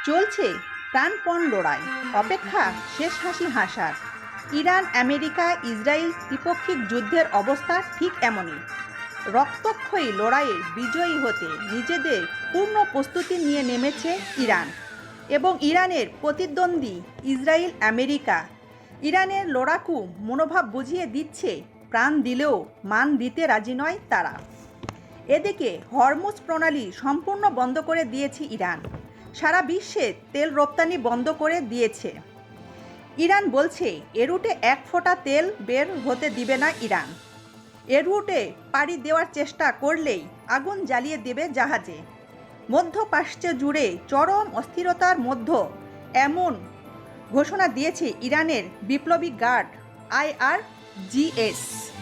চলছে প্রাণপণ লড়াই, অপেক্ষা শেষ হাসি হাসার। ইরান আমেরিকা ইসরায়েল দ্বিপক্ষিক যুদ্ধের অবস্থা ঠিক এমনই। রক্তক্ষয়ী লড়াইয়ে বিজয়ী হতে নিজেদের পূর্ণ প্রস্তুতি নিয়ে নেমেছে ইরান এবং ইরানের প্রতিদ্বন্দ্বী ইসরায়েল আমেরিকা। ইরানের লড়াকু মনোভাব বুঝিয়ে দিচ্ছে, প্রাণ দিলেও মান দিতে রাজি নয় তারা। এদিকে হরমুজ প্রণালী সম্পূর্ণ বন্ধ করে দিয়েছে ইরান। সারা বিশ্বে তেল রপ্তানি বন্ধ করে দিয়েছে। ইরান বলছে এ রুটে এক ফোঁটা তেল বের হতে দিবে না ইরান। এ রুটে পাড়ি দেওয়ার চেষ্টা করলেই আগুন জ্বালিয়ে দেবে জাহাজে। মধ্যপ্রাচ্য জুড়ে চরম অস্থিরতার মধ্যে এমন ঘোষণা দিয়েছে ইরানের বিপ্লবী গার্ড IRGC।